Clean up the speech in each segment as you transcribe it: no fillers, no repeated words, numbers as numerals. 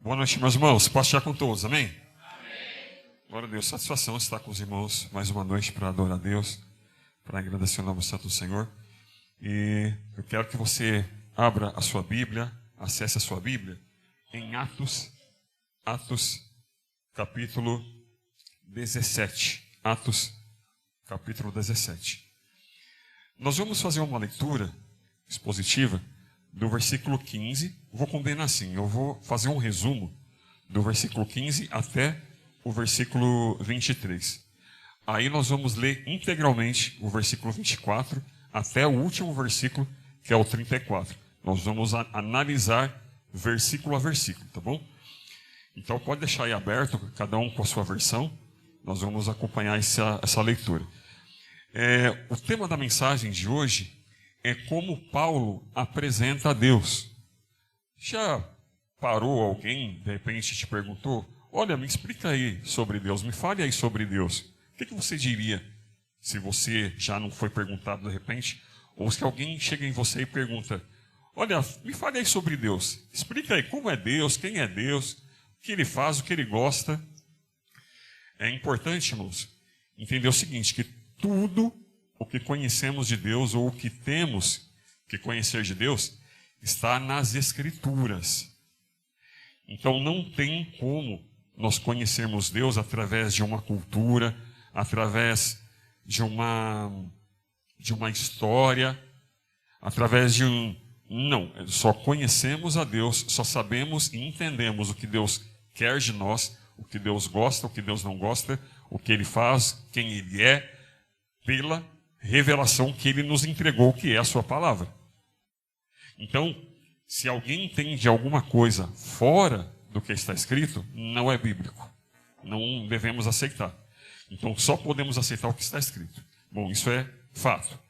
Boa noite, meus irmãos. Posso estar com todos, amém? Amém. Glória a Deus. Satisfação estar com os irmãos mais uma noite para adorar a Deus, para agradecer o nome santo do Senhor. E eu quero que você abra a sua Bíblia, acesse a sua Bíblia em Atos capítulo 17. Atos capítulo 17. Nós vamos fazer uma leitura expositiva do versículo 15, vou combinar assim, eu vou fazer um resumo do versículo 15 até o versículo 23. Aí nós vamos ler integralmente o versículo 24 até o último versículo, que é o 34. Nós vamos analisar versículo a versículo, tá bom? Então pode deixar aí aberto, cada um com a sua versão, nós vamos acompanhar essa leitura. O tema da mensagem de hoje é como Paulo apresenta a Deus. Já parou alguém, de repente te perguntou, olha, me explica aí sobre Deus, me fale aí sobre Deus. O que você diria se você já não foi perguntado de repente? Ou se alguém chega em você e pergunta, olha, me fale aí sobre Deus. Explica aí como é Deus, quem é Deus, o que Ele faz, o que Ele gosta. É importante, irmãos, entender o seguinte, que tudo o que conhecemos de Deus, ou o que temos que conhecer de Deus, está nas Escrituras. Então não tem como nós conhecermos Deus através de uma cultura, através de uma história, através de um... Não, só conhecemos a Deus, só sabemos e entendemos o que Deus quer de nós, o que Deus gosta, o que Deus não gosta, o que Ele faz, quem Ele é, pela revelação que Ele nos entregou, que é a sua palavra. Então, se alguém entende alguma coisa fora do que está escrito, não é bíblico. Não devemos aceitar. Então, só podemos aceitar o que está escrito. Bom, isso é fato.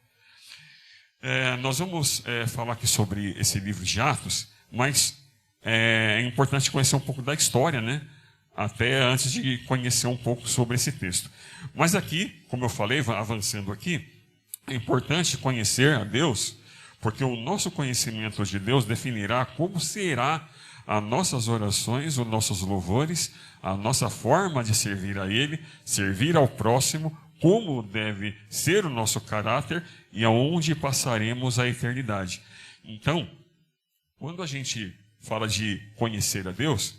Nós vamos falar aqui sobre esse livro de Atos, mas é importante conhecer um pouco da história, né? Até antes de conhecer um pouco sobre esse texto. Mas aqui, como eu falei, avançando aqui, é importante conhecer a Deus, porque o nosso conhecimento de Deus definirá como será as nossas orações, os nossos louvores, a nossa forma de servir a Ele, servir ao próximo, como deve ser o nosso caráter e aonde passaremos a eternidade. Então, quando a gente fala de conhecer a Deus,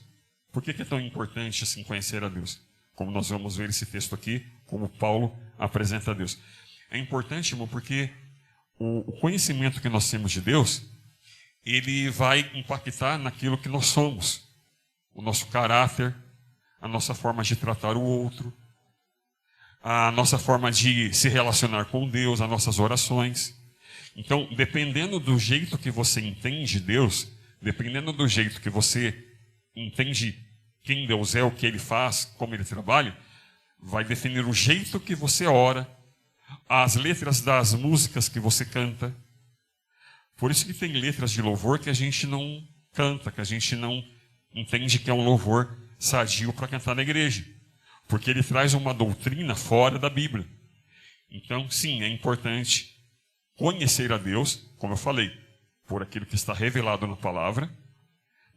por que é tão importante assim conhecer a Deus? Como nós vamos ver esse texto aqui, como Paulo apresenta a Deus. É importante, irmão, porque o conhecimento que nós temos de Deus, ele vai impactar naquilo que nós somos. O nosso caráter, a nossa forma de tratar o outro, a nossa forma de se relacionar com Deus, as nossas orações. Então, dependendo do jeito que você entende Deus, dependendo do jeito que você entende quem Deus é, o que Ele faz, como Ele trabalha, vai definir o jeito que você ora, as letras das músicas que você canta. Por isso que tem letras de louvor que a gente não canta, que a gente não entende que é um louvor sadio para cantar na igreja. Porque ele traz uma doutrina fora da Bíblia. Então, sim, é importante conhecer a Deus, como eu falei, por aquilo que está revelado na palavra,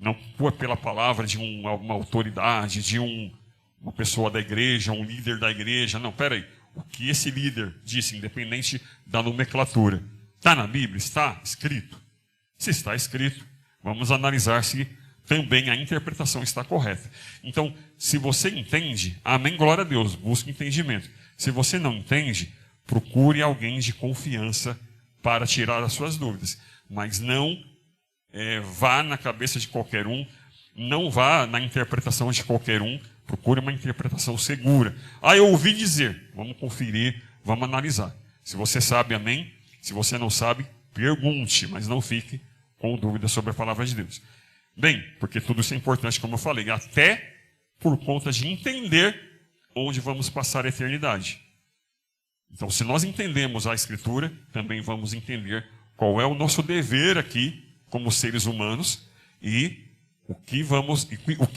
não pela palavra de uma autoridade, de uma pessoa da igreja, um líder da igreja. Não, peraí. O que esse líder disse, independente da nomenclatura, está na Bíblia? Está escrito? Se está escrito, vamos analisar se também a interpretação está correta. Então, se você entende, amém, glória a Deus, busque entendimento. Se você não entende, procure alguém de confiança para tirar as suas dúvidas. Mas não vá na cabeça de qualquer um, não vá na interpretação de qualquer um, procure uma interpretação segura. Eu ouvi dizer, vamos conferir, vamos analisar. Se você sabe, amém. Se você não sabe, pergunte, mas não fique com dúvidas sobre a palavra de Deus. Bem, porque tudo isso é importante, como eu falei, até por conta de entender onde vamos passar a eternidade. Então, se nós entendemos a Escritura, também vamos entender qual é o nosso dever aqui, como seres humanos, e o que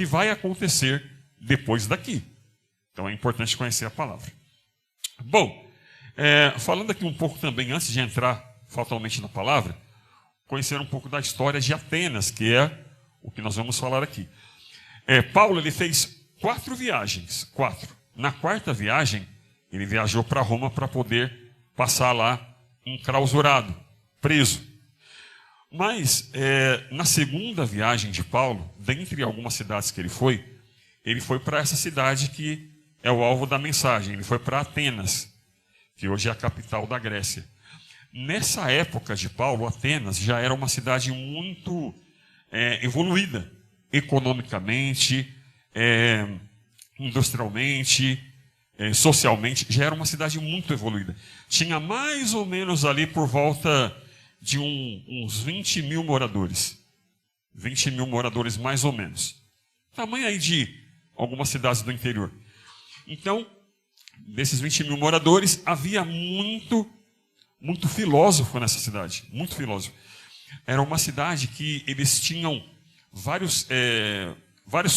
vai acontecer depois daqui. Então é importante conhecer a palavra. Bom, falando aqui um pouco também, antes de entrar fatalmente na palavra, conhecer um pouco da história de Atenas, que é o que nós vamos falar aqui. Paulo ele fez 4 viagens, 4. Na 4ª viagem, ele viajou para Roma para poder passar lá enclausurado, preso. Mas, na 2ª viagem de Paulo, dentre algumas cidades que ele foi para essa cidade que é o alvo da mensagem. Ele foi para Atenas, que hoje é a capital da Grécia. Nessa época de Paulo, Atenas já era uma cidade muito evoluída, economicamente, industrialmente, socialmente, já era uma cidade muito evoluída. Tinha mais ou menos ali por volta de uns 20 mil moradores. 20 mil moradores mais ou menos. Tamanho aí de algumas cidades do interior. Então, desses 20 mil moradores, havia muito filósofo nessa cidade. Muito filósofo. Era uma cidade que eles tinham vários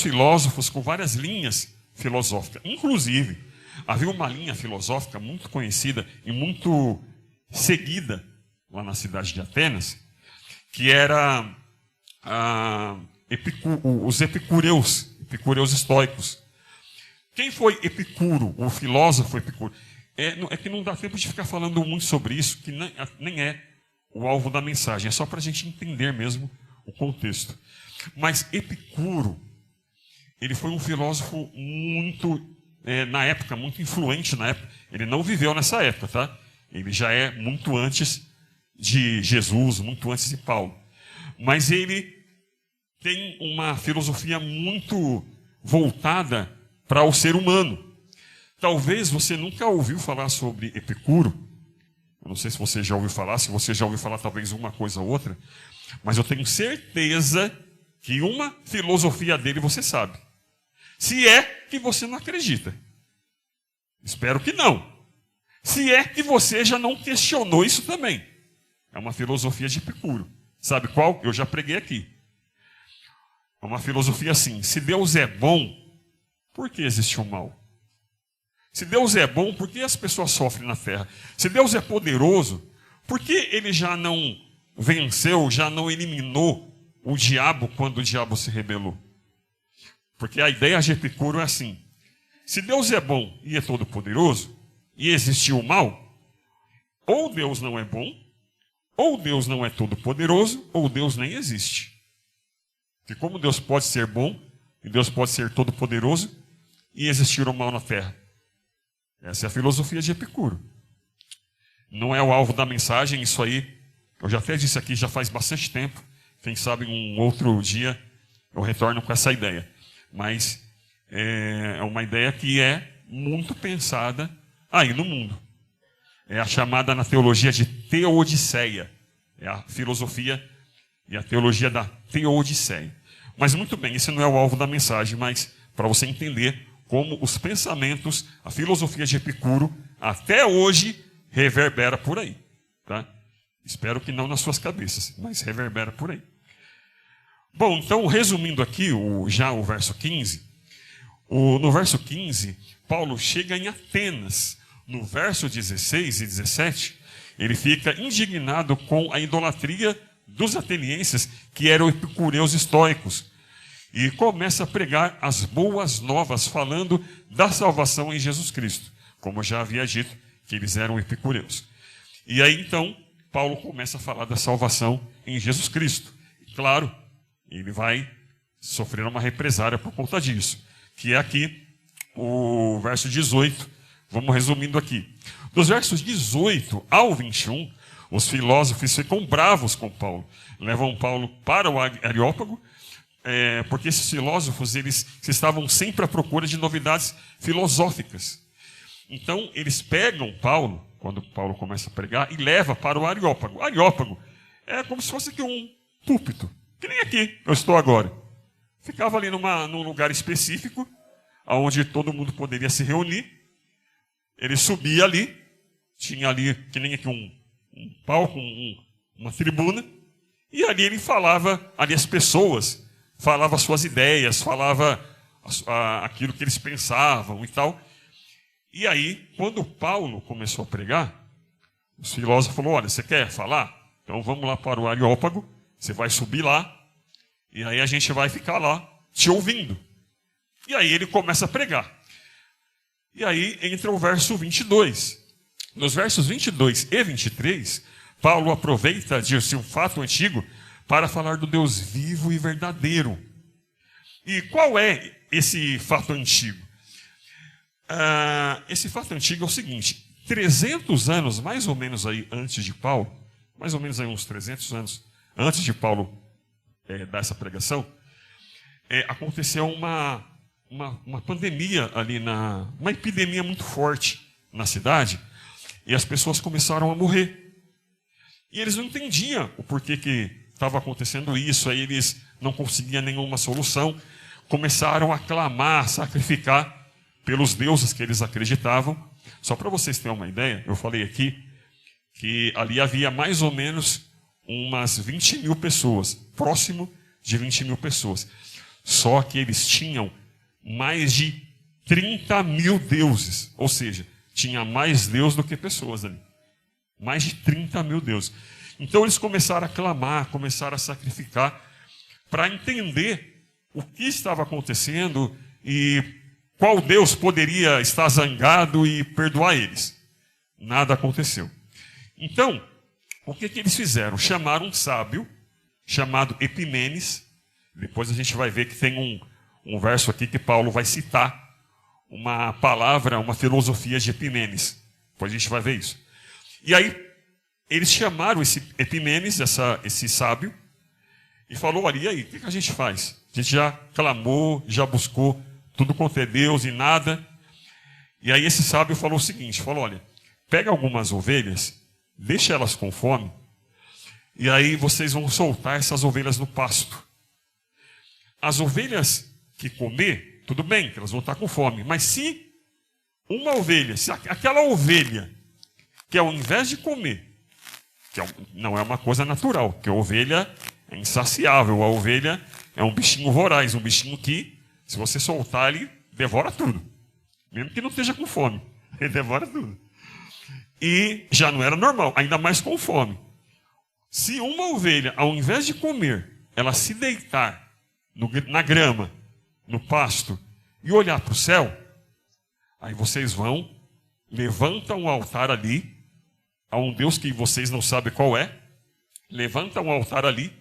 filósofos com várias linhas filosóficas. Inclusive, havia uma linha filosófica muito conhecida e muito seguida lá na cidade de Atenas, que era os epicureus estoicos. Quem foi Epicuro, o filósofo Epicuro? É que não dá tempo de ficar falando muito sobre isso, que nem é o alvo da mensagem, é só para a gente entender mesmo o contexto. Mas Epicuro, ele foi um filósofo na época, muito influente na época. Ele não viveu nessa época, tá? Ele já é muito antes de Jesus, muito antes de Paulo. Mas ele tem uma filosofia muito voltada para o ser humano. Talvez você nunca ouviu falar sobre Epicuro. Eu não sei se você já ouviu falar, se você já ouviu falar talvez uma coisa ou outra, mas eu tenho certeza que uma filosofia dele você sabe. Se é que você não acredita. Espero que não. Se é que você já não questionou isso também. É uma filosofia de Epicuro. Sabe qual? Eu já preguei aqui. É uma filosofia assim: se Deus é bom, por que existe o mal? Se Deus é bom, por que as pessoas sofrem na terra? Se Deus é poderoso, por que ele já não venceu, já não eliminou o diabo quando o diabo se rebelou? Porque a ideia de Epicuro é assim: se Deus é bom e é todo poderoso, e existiu o mal, ou Deus não é bom, ou Deus não é todo poderoso, ou Deus nem existe. Porque como Deus pode ser bom, e Deus pode ser todo poderoso, e existir o mal na terra? Essa é a filosofia de Epicuro. Não é o alvo da mensagem, isso aí, eu já até disse aqui, já faz bastante tempo. Quem sabe um outro dia eu retorno com essa ideia. Mas é uma ideia que é muito pensada aí no mundo. É a chamada na teologia de teodiceia. É a filosofia e a teologia da teodiceia. Mas muito bem, esse não é o alvo da mensagem, mas para você entender como os pensamentos, a filosofia de Epicuro, até hoje, reverbera por aí. Tá? Espero que não nas suas cabeças, mas reverbera por aí. Bom, então, resumindo aqui já o verso 15, no verso 15, Paulo chega em Atenas. No verso 16 e 17, ele fica indignado com a idolatria dos atenienses, que eram epicureus estoicos, e começa a pregar as boas novas, falando da salvação em Jesus Cristo, como eu já havia dito, que eles eram epicureus. E aí, então, Paulo começa a falar da salvação em Jesus Cristo. E, claro, ele vai sofrer uma represária por conta disso, que é aqui o verso 18. Vamos resumindo aqui. Dos versos 18 ao 21, os filósofos ficam bravos com Paulo. Levam Paulo para o Areópago, porque esses filósofos eles estavam sempre à procura de novidades filosóficas. Então, eles pegam Paulo, quando Paulo começa a pregar, e leva para o Areópago. Areópago é como se fosse aqui um púlpito, que nem aqui eu estou agora. Ficava ali num lugar específico, onde todo mundo poderia se reunir. Ele subia ali, tinha ali, que nem aqui um palco, uma tribuna, e ali ele falava, ali as pessoas, falava suas ideias, falava aquilo que eles pensavam e tal. E aí, quando Paulo começou a pregar, os filósofos falaram: olha, você quer falar? Então vamos lá para o Areópago, você vai subir lá, e aí a gente vai ficar lá te ouvindo. E aí ele começa a pregar. E aí entra o verso 22. Nos versos 22 e 23, Paulo aproveita de um fato antigo para falar do Deus vivo e verdadeiro. E qual é esse fato antigo? Esse fato antigo é o seguinte: 300 anos, mais ou menos aí antes de Paulo, mais ou menos aí uns 300 anos antes de Paulo dar essa pregação, aconteceu uma pandemia ali, uma epidemia muito forte na cidade, e as pessoas começaram a morrer. E eles não entendiam o porquê que estava acontecendo isso, aí eles não conseguiam nenhuma solução, começaram a clamar, a sacrificar pelos deuses que eles acreditavam. Só para vocês terem uma ideia, eu falei aqui que ali havia mais ou menos umas 20 mil pessoas, próximo de 20 mil pessoas. Só que eles tinham mais de 30 mil deuses, ou seja, tinha mais Deus do que pessoas ali. Mais de 30 mil deuses. Então eles começaram a clamar, começaram a sacrificar, para entender o que estava acontecendo e qual Deus poderia estar zangado e perdoar eles. Nada aconteceu. Então, o que eles fizeram? Chamaram um sábio, chamado Epimenes. Depois a gente vai ver que tem um verso aqui que Paulo vai citar uma palavra, uma filosofia de Epimenes. Depois a gente vai ver isso. E aí, eles chamaram esse Epimenes, esse sábio, e falou: olha, e aí, o que a gente faz? A gente já clamou, já buscou tudo quanto é Deus e nada. E aí esse sábio falou o seguinte, falou: olha, pega algumas ovelhas, deixa elas com fome, e aí vocês vão soltar essas ovelhas no pasto. As ovelhas que comer, tudo bem, que elas vão estar com fome, mas se uma ovelha, se aquela ovelha, que ao invés de comer, que não é uma coisa natural, porque a ovelha é insaciável, a ovelha é um bichinho voraz, um bichinho que, se você soltar, ele devora tudo. Mesmo que não esteja com fome, ele devora tudo. E já não era normal, ainda mais com fome. Se uma ovelha, ao invés de comer, ela se deitar na grama, no pasto, e olhar para o céu, aí vocês vão, levantam um altar ali, a um Deus que vocês não sabem qual é, levantam um altar ali,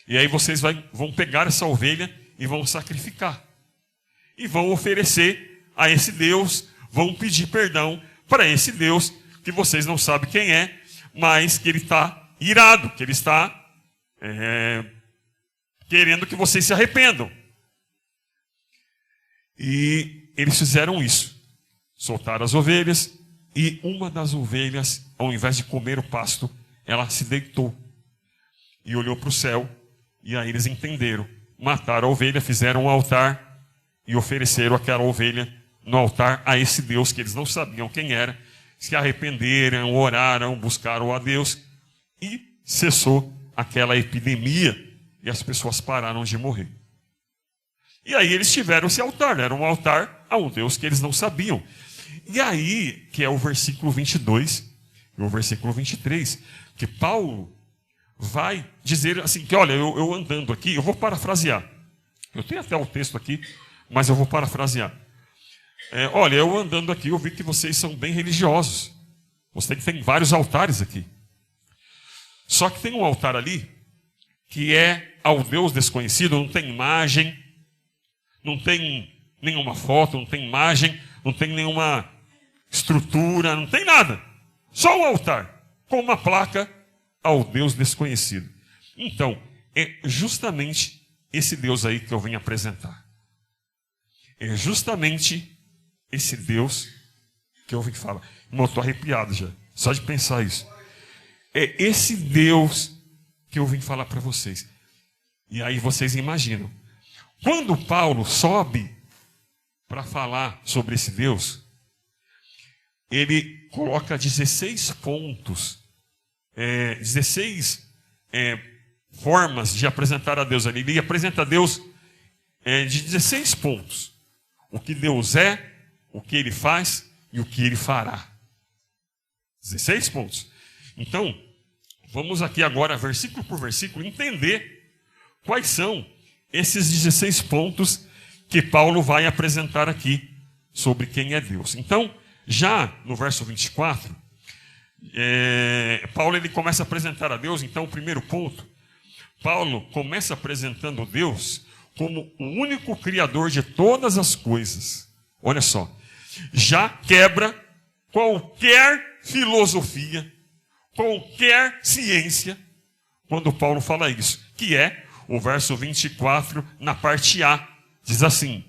e aí vocês vão pegar essa ovelha e vão sacrificar. E vão oferecer a esse Deus, vão pedir perdão para esse Deus, que vocês não sabem quem é, mas que ele está irado, que ele está querendo que vocês se arrependam. E eles fizeram isso. Soltaram as ovelhas, e uma das ovelhas, ao invés de comer o pasto, ela se deitou e olhou para o céu, e aí eles entenderam. Mataram a ovelha, fizeram um altar e ofereceram aquela ovelha no altar a esse Deus que eles não sabiam quem era, se arrependeram, oraram, buscaram a Deus, e cessou aquela epidemia e as pessoas pararam de morrer. E aí eles tiveram esse altar, era um altar a um Deus que eles não sabiam. E aí, que é o versículo 22 e o versículo 23, que Paulo vai dizer assim, que olha, eu andando aqui, eu vou parafrasear. Eu tenho até o texto aqui, mas eu vou parafrasear. Olha, eu andando aqui, eu vi que vocês são bem religiosos. Você tem vários altares aqui. Só que tem um altar ali, que é ao Deus desconhecido, não tem imagem, não tem nenhuma foto, não tem imagem, não tem nenhuma estrutura, não tem nada. Só um altar, com uma placa ao Deus desconhecido. Então, é justamente esse Deus aí que eu venho apresentar. É justamente esse Deus que eu vim falar. Eu estou arrepiado já, só de pensar isso. É esse Deus que eu vim falar para vocês. E aí vocês imaginam. Quando Paulo sobe para falar sobre esse Deus, ele coloca 16 pontos, 16 formas de apresentar a Deus ali. Ele apresenta a Deus de 16 pontos. O que Deus é, o que ele faz e o que ele fará. 16 pontos. Então, vamos aqui agora, versículo por versículo, entender quais são esses 16 pontos que Paulo vai apresentar aqui sobre quem é Deus. Então, já no verso 24, Paulo ele começa a apresentar a Deus. Então, o primeiro ponto, Paulo começa apresentando Deus como o único criador de todas as coisas. Olha só, já quebra qualquer filosofia, qualquer ciência, quando Paulo fala isso, que é o verso 24, na parte A, diz assim: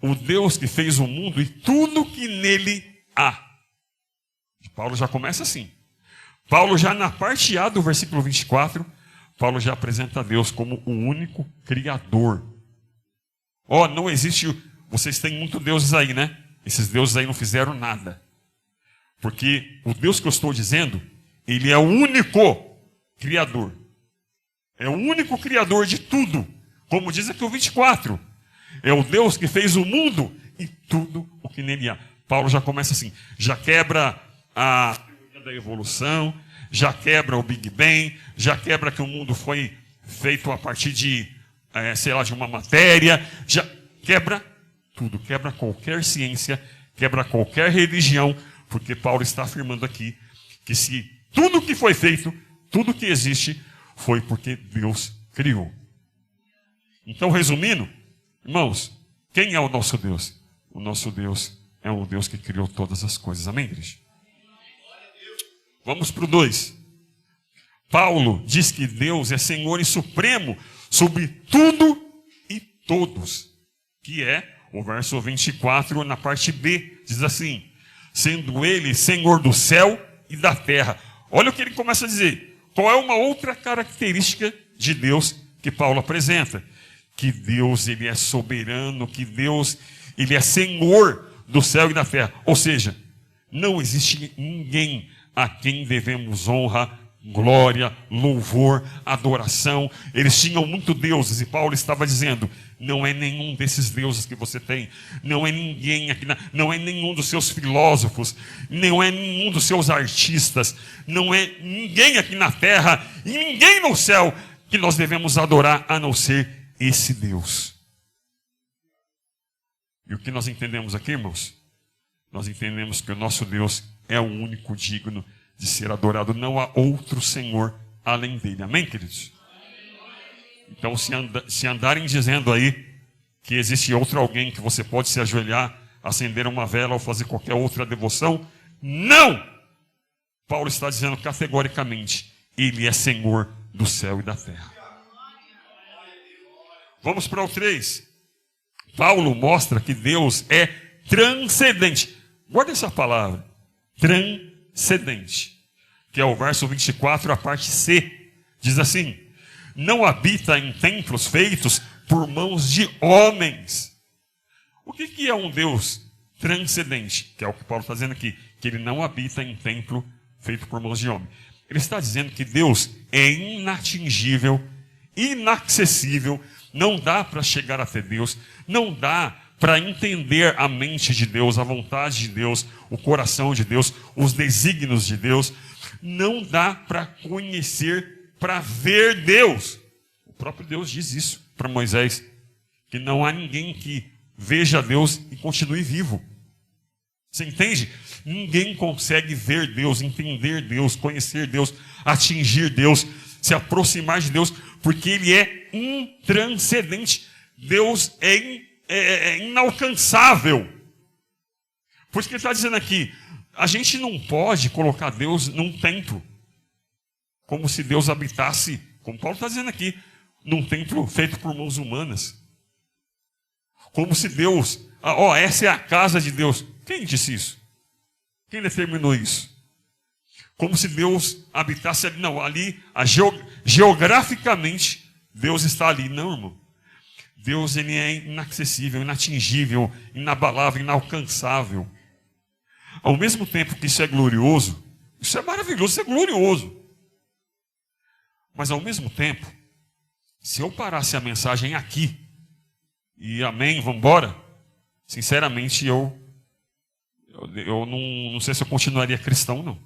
o Deus que fez o mundo e tudo que nele há. Paulo já começa assim. Paulo já na parte A do versículo 24, Paulo já apresenta a Deus como o único criador. Não existe, vocês têm muitos deuses aí, né? Esses deuses aí não fizeram nada. Porque o Deus que eu estou dizendo, ele é o único criador. É o único criador de tudo. Como diz aqui o 24. É o Deus que fez o mundo e tudo o que nele há. Paulo já começa assim, já quebra a teoria da evolução, já quebra o Big Bang, já quebra que o mundo foi feito a partir de, de uma matéria, já quebra tudo, quebra qualquer ciência, quebra qualquer religião, porque Paulo está afirmando aqui que se tudo que foi feito, tudo que existe, foi porque Deus criou. Então, resumindo, irmãos, quem é o nosso Deus? O nosso Deus é o Deus que criou todas as coisas. Amém, igreja? Vamos para o 2. Paulo diz que Deus é Senhor e Supremo sobre tudo e todos. Que é o verso 24 na parte B. Diz assim: sendo ele Senhor do céu e da terra. Olha o que ele começa a dizer. Qual é uma outra característica de Deus que Paulo apresenta? Que Deus ele é soberano, que Deus ele é Senhor do céu e da terra. Ou seja, não existe ninguém a quem devemos honra, glória, louvor, adoração. Eles tinham muitos deuses e Paulo estava dizendo: não é nenhum desses deuses que você tem, não é ninguém aqui, não é nenhum dos seus filósofos, não é nenhum dos seus artistas, não é ninguém aqui na terra e ninguém no céu que nós devemos adorar a não ser esse Deus. E o que nós entendemos aqui, irmãos? Nós entendemos que o nosso Deus é o único digno de ser adorado. Não há outro Senhor além dele. Amém, queridos? Então, se andarem dizendo aí que existe outro alguém que você pode se ajoelhar, acender uma vela ou fazer qualquer outra devoção, não! Paulo está dizendo categoricamente: ele é Senhor do céu e da terra. Vamos para o 3. Paulo mostra que Deus é transcendente. Guarda essa palavra. Transcendente. Que é o verso 24, a parte C. Diz assim: não habita em templos feitos por mãos de homens. O que é um Deus transcendente? Que é o que Paulo está dizendo aqui. Que ele não habita em templo feito por mãos de homem. Ele está dizendo que Deus é inatingível, inacessível. Não dá para chegar até Deus. Não dá para entender a mente de Deus, a vontade de Deus, o coração de Deus, os desígnios de Deus. Não dá para conhecer, para ver Deus. O próprio Deus diz isso para Moisés, que não há ninguém que veja Deus e continue vivo. Você entende? Ninguém consegue ver Deus, entender Deus, conhecer Deus, atingir Deus, se aproximar de Deus, porque Ele é intranscendente. Deus é inalcançável. Por isso que ele está dizendo aqui: a gente não pode colocar Deus num templo, como se Deus habitasse, como Paulo está dizendo aqui, num templo feito por mãos humanas. Como se Deus, essa é a casa de Deus. Quem disse isso? Quem determinou isso? Como se Deus habitasse ali. Não, ali, geograficamente, Deus está ali. Não, irmão. Deus ele é inacessível, inatingível, inabalável, inalcançável. Ao mesmo tempo que isso é glorioso, isso é maravilhoso, isso é glorioso. Mas ao mesmo tempo, se eu parasse a mensagem aqui, e amém, vamos embora, sinceramente eu não sei se eu continuaria cristão, não.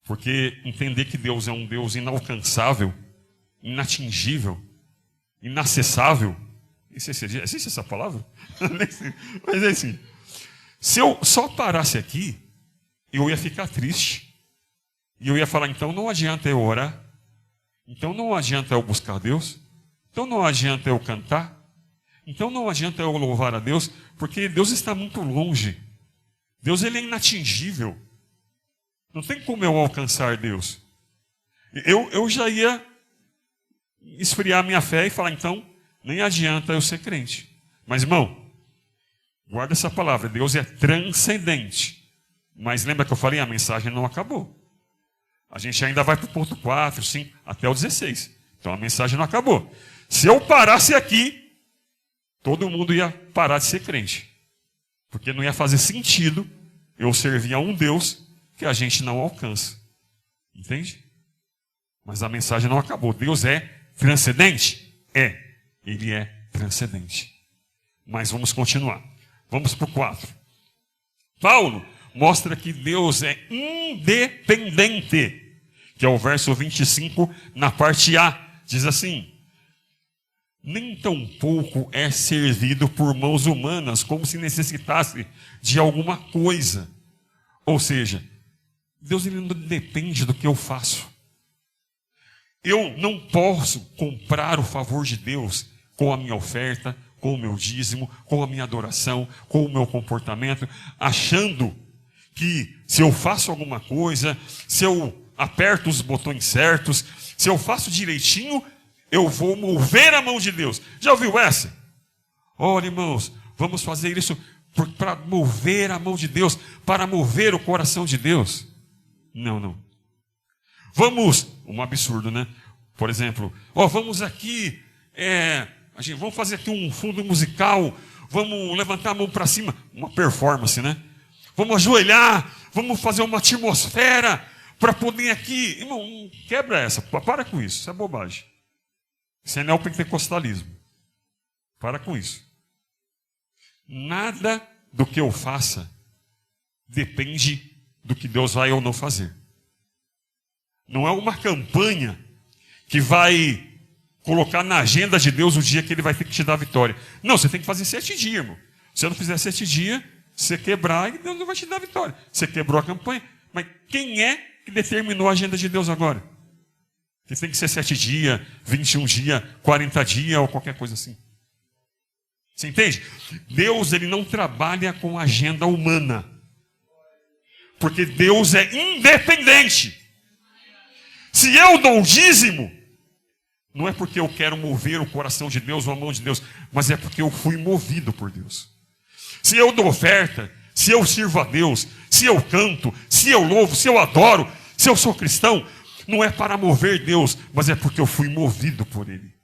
Porque entender que Deus é um Deus inalcançável, inatingível, inacessável, Existe essa palavra? Mas é assim, se eu só parasse aqui, eu ia ficar triste. E eu ia falar, então não adianta eu orar. Então não adianta eu buscar Deus. Então não adianta eu cantar. Então não adianta eu louvar a Deus, porque Deus está muito longe. Deus ele é inatingível. Não tem como eu alcançar Deus. Eu já ia esfriar minha fé e falar, então, nem adianta eu ser crente. Mas, irmão, guarda essa palavra, Deus é transcendente. Mas lembra que eu falei, a mensagem não acabou. A gente ainda vai para o ponto 4, 5, até o 16. Então a mensagem não acabou. Se eu parasse aqui, todo mundo ia parar de ser crente. Porque não ia fazer sentido eu servir a um Deus que a gente não alcança. Entende? Mas a mensagem não acabou. Deus é transcendente? É. Ele é transcendente. Mas vamos continuar. Vamos para o 4. Paulo mostra que Deus é independente. Que é o verso 25, na parte A. Diz assim: nem tampouco é servido por mãos humanas, como se necessitasse de alguma coisa. Ou seja, Deus ele não depende do que eu faço. Eu não posso comprar o favor de Deus com a minha oferta, com o meu dízimo, com a minha adoração, com o meu comportamento, achando que se eu faço alguma coisa, se eu aperto os botões certos, se eu faço direitinho, eu vou mover a mão de Deus. Já ouviu essa? Olha, irmãos, vamos fazer isso para mover a mão de Deus, para mover o coração de Deus. Não. Vamos, um absurdo, né? Por exemplo, vamos aqui, vamos fazer aqui um fundo musical, vamos levantar a mão para cima, uma performance, né? Vamos ajoelhar, vamos fazer uma atmosfera para poder aqui. Irmão, quebra essa, para com isso é bobagem. Isso é neopentecostalismo. Para com isso. Nada do que eu faça depende do que Deus vai ou não fazer. Não é uma campanha que vai colocar na agenda de Deus o dia que Ele vai ter que te dar a vitória. Não, você tem que fazer 7 dias, irmão. Se eu não fizer 7 dias, você quebrar e Deus não vai te dar a vitória. Você quebrou a campanha. Mas quem é que determinou a agenda de Deus agora? Que tem que ser 7 dias, 21 dias, 40 dias ou qualquer coisa assim. Você entende? Deus ele não trabalha com agenda humana. Porque Deus é independente. Se eu dou o dízimo, não é porque eu quero mover o coração de Deus ou a mão de Deus, mas é porque eu fui movido por Deus. Se eu dou oferta, se eu sirvo a Deus, se eu canto, se eu louvo, se eu adoro, se eu sou cristão, não é para mover Deus, mas é porque eu fui movido por Ele.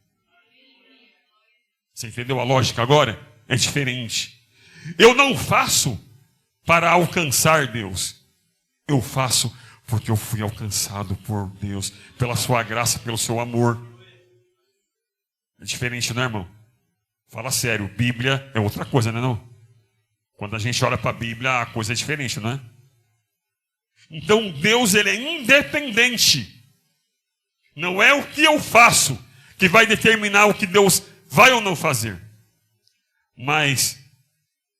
Você entendeu a lógica agora? É diferente. Eu não faço para alcançar Deus. Eu faço porque eu fui alcançado por Deus, pela sua graça, pelo seu amor. É diferente, não é, irmão? Fala sério, Bíblia é outra coisa, não é não? Quando a gente olha para a Bíblia, a coisa é diferente, não é? Então Deus ele é independente. Não é o que eu faço que vai determinar o que Deus vai ou não fazer. Mas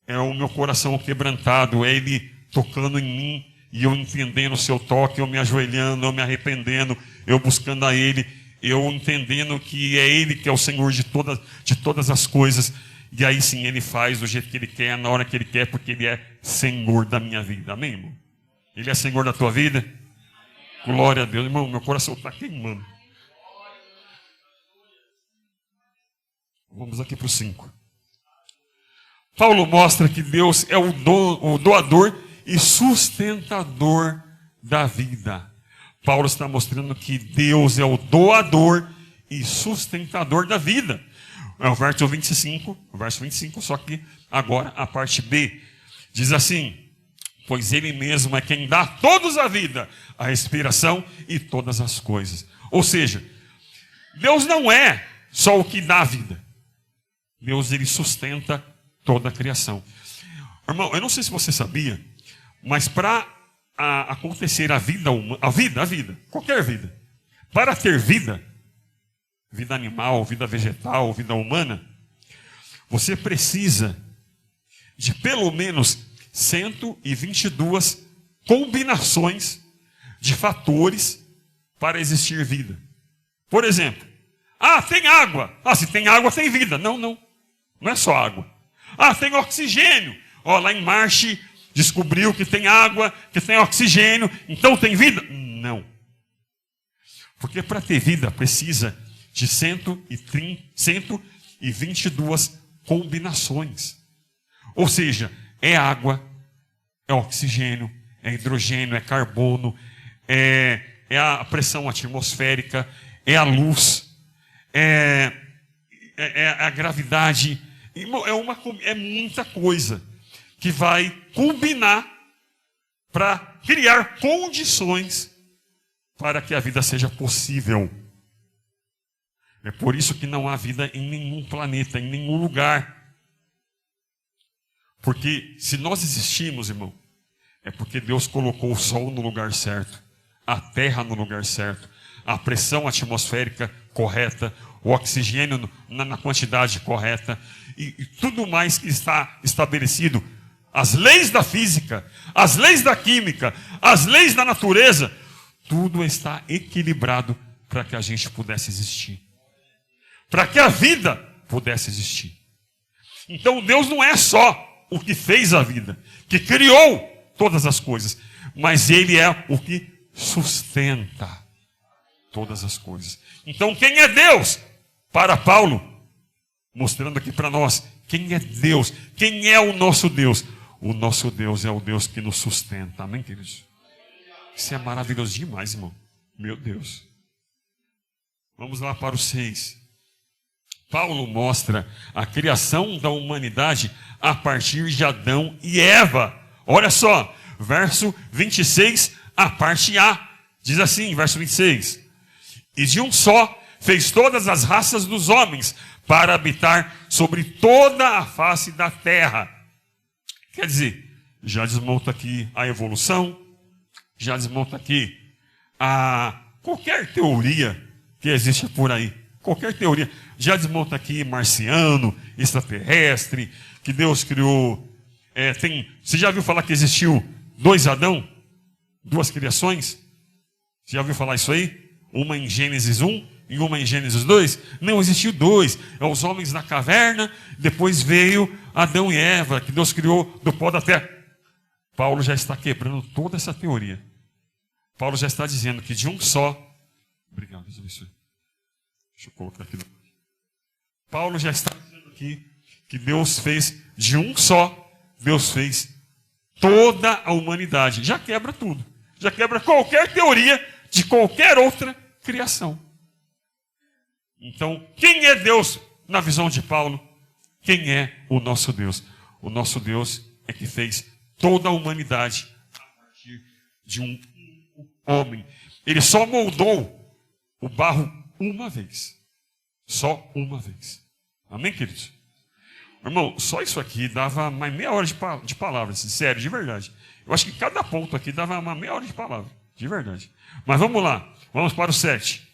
é o meu coração quebrantado, é Ele tocando em mim e eu entendendo o seu toque, eu me ajoelhando, eu me arrependendo, eu buscando a Ele, eu entendendo que é Ele que é o Senhor de todas as coisas. E aí sim Ele faz do jeito que Ele quer, na hora que Ele quer, porque Ele é Senhor da minha vida. Amém, irmão? Ele é Senhor da tua vida? Glória a Deus. Irmão, meu coração está queimando. Vamos aqui para o 5. Paulo mostra que Deus é o doador e sustentador da vida. Paulo está mostrando que Deus é o doador e sustentador da vida. É o verso 25, só que agora a parte B. Diz assim: pois Ele mesmo é quem dá a todos a vida, a respiração e todas as coisas. Ou seja, Deus não é só o que dá a vida. Deus ele sustenta toda a criação. Irmão, eu não sei se você sabia, mas para acontecer a vida, qualquer vida, para ter vida, vida animal, vida vegetal, vida humana, você precisa de pelo menos 122 combinações de fatores para existir vida. Por exemplo, tem água. Se tem água, tem vida. Não, não. Não é só água. Tem oxigênio. Lá em Marte descobriu que tem água, que tem oxigênio, então tem vida? Não. Porque para ter vida precisa de 122 combinações. Ou seja, é água, é oxigênio, é hidrogênio, é carbono, é a pressão atmosférica, é a luz, é a gravidade. É muita coisa que vai combinar para criar condições para que a vida seja possível. É por isso que não há vida em nenhum planeta, em nenhum lugar. Porque se nós existimos, irmão, é porque Deus colocou o sol no lugar certo, a terra no lugar certo, a pressão atmosférica correta, o oxigênio na quantidade correta e tudo mais que está estabelecido. As leis da física, as leis da química, as leis da natureza, tudo está equilibrado para que a gente pudesse existir. Para que a vida pudesse existir. Então Deus não é só o que fez a vida, que criou todas as coisas, mas Ele é o que sustenta todas as coisas. Então quem é Deus? Para Paulo, mostrando aqui para nós, quem é Deus? Quem é o nosso Deus? O nosso Deus é o Deus que nos sustenta. Amém, queridos? Isso é maravilhoso demais, irmão. Meu Deus. Vamos lá para o 6. Paulo mostra a criação da humanidade a partir de Adão e Eva. Olha só, verso 26, a parte A. Diz assim, verso 26. E de um só fez todas as raças dos homens para habitar sobre toda a face da terra. Quer dizer, já desmonta aqui a evolução, já desmonta aqui qualquer teoria que existe por aí. Qualquer teoria. Já desmonta aqui marciano, extraterrestre, que Deus criou. Você já ouviu falar que existiu 2 Adão? 2 criações? Você já ouviu falar isso aí? Uma em Gênesis 1 e uma em Gênesis 2? Não, existiu 2. É os homens na caverna, depois veio Adão e Eva, que Deus criou do pó da terra. Paulo já está quebrando toda essa teoria. Paulo já está dizendo que de um só... Obrigado, Deus abençoe. Deixa eu colocar aqui. Paulo já está dizendo aqui que Deus fez de um só, Deus fez toda a humanidade. Já quebra tudo. Já quebra qualquer teoria de qualquer outra criação. Então, quem é Deus na visão de Paulo? Quem é o nosso Deus? O nosso Deus é que fez toda a humanidade a partir de um homem. Ele só moldou o barro uma vez. Só uma vez. Amém, queridos? Irmão, só isso aqui dava mais meia hora de palavras. Sério, de verdade. Eu acho que cada ponto aqui dava uma meia hora de palavra. De verdade. Mas vamos lá. Vamos para o 7.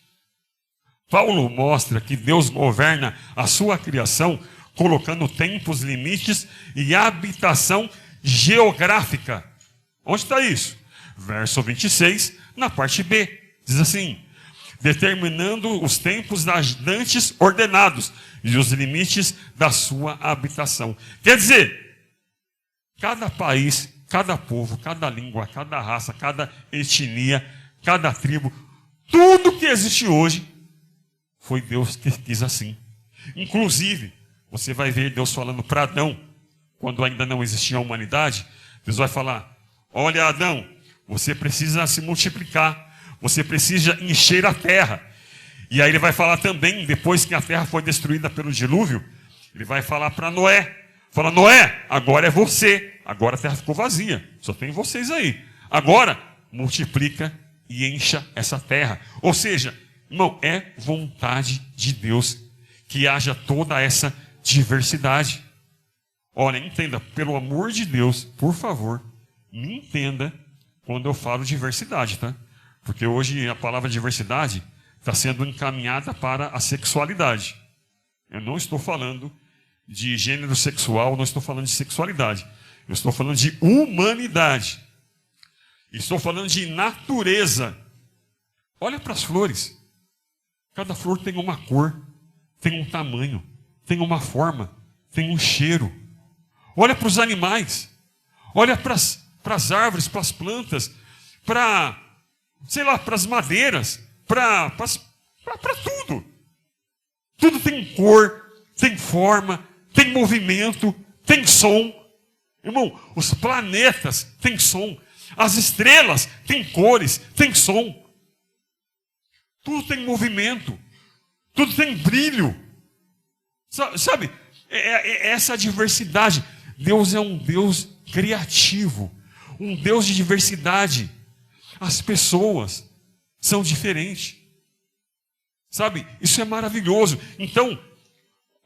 Paulo mostra que Deus governa a sua criação colocando tempos, limites e habitação geográfica. Onde está isso? Verso 26, na parte B. Diz assim: determinando os tempos dantes ordenados e os limites da sua habitação. Quer dizer, cada país, cada povo, cada língua, cada raça, cada etnia, cada tribo, tudo que existe hoje, foi Deus que quis assim. Inclusive, você vai ver Deus falando para Adão, quando ainda não existia a humanidade, Deus vai falar: olha, Adão, você precisa se multiplicar, você precisa encher a terra. E aí ele vai falar também, depois que a terra foi destruída pelo dilúvio, ele vai falar para Noé: fala, Noé, agora é você, agora a terra ficou vazia, só tem vocês aí. Agora, multiplica e encha essa terra. Ou seja, irmão, é vontade de Deus que haja toda essa diversidade. Olha, entenda, pelo amor de Deus, por favor, me entenda quando eu falo diversidade, tá? Porque hoje a palavra diversidade está sendo encaminhada para a sexualidade. Eu não estou falando de gênero sexual, não estou falando de sexualidade. Eu estou falando de humanidade. Estou falando de natureza. Olha para as flores. Cada flor tem uma cor, tem um tamanho, tem uma forma, tem um cheiro. Olha para os animais. Olha para as árvores, para as plantas, para, sei lá, para as madeiras, para tudo. Tudo tem cor, tem forma, tem movimento, tem som. Irmão, os planetas têm som. As estrelas têm cores, têm som. Tudo tem movimento. Tudo tem brilho. Sabe? Essa diversidade. Deus é um Deus criativo. Um Deus de diversidade. As pessoas são diferentes. Sabe? Isso é maravilhoso. Então,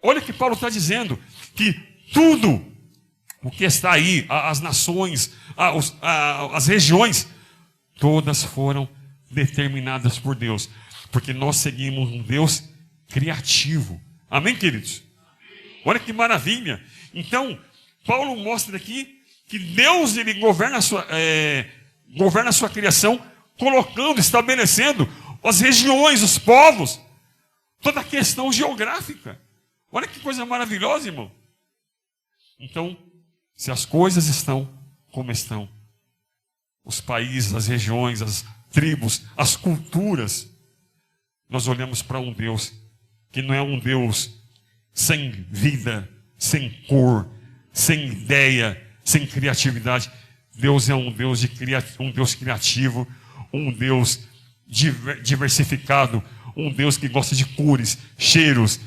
olha o que Paulo está dizendo. Que tudo o que está aí, as nações, as regiões, todas foram determinadas por Deus. Porque nós seguimos um Deus criativo. Amém, queridos? Olha que maravilha. Então, Paulo mostra aqui que Deus ele governa a sua criação, colocando, estabelecendo as regiões, os povos, toda a questão geográfica. Olha que coisa maravilhosa, irmão. Então, se as coisas estão como estão, os países, as regiões, as tribos, as culturas, nós olhamos para um Deus que não é um Deus sem vida, sem cor, sem ideia, sem criatividade. Deus é um Deus criativo, um Deus diversificado, um Deus que gosta de cores, cheiros,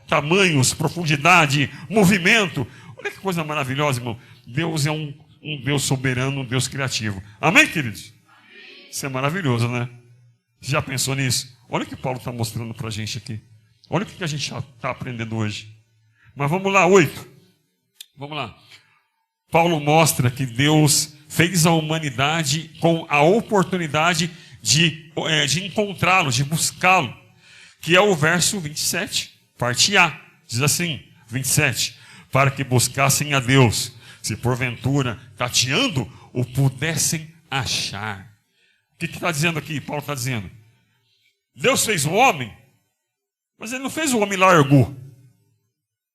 tamanhos, profundidade, movimento. Olha que coisa maravilhosa, irmão. Deus é um Deus soberano, um Deus criativo. Amém, queridos? Isso é maravilhoso, né? Você já pensou nisso? Olha o que Paulo está mostrando para a gente aqui. Olha o que a gente está aprendendo hoje. Mas vamos lá, 8. Vamos lá. Paulo mostra que Deus fez a humanidade com a oportunidade de encontrá-lo, de buscá-lo. Que é o verso 27, parte A. Diz assim, 27. Para que buscassem a Deus, se porventura, tateando, o pudessem achar. O que está dizendo aqui? Paulo está dizendo. Deus fez o homem, mas ele não fez o homem e largou.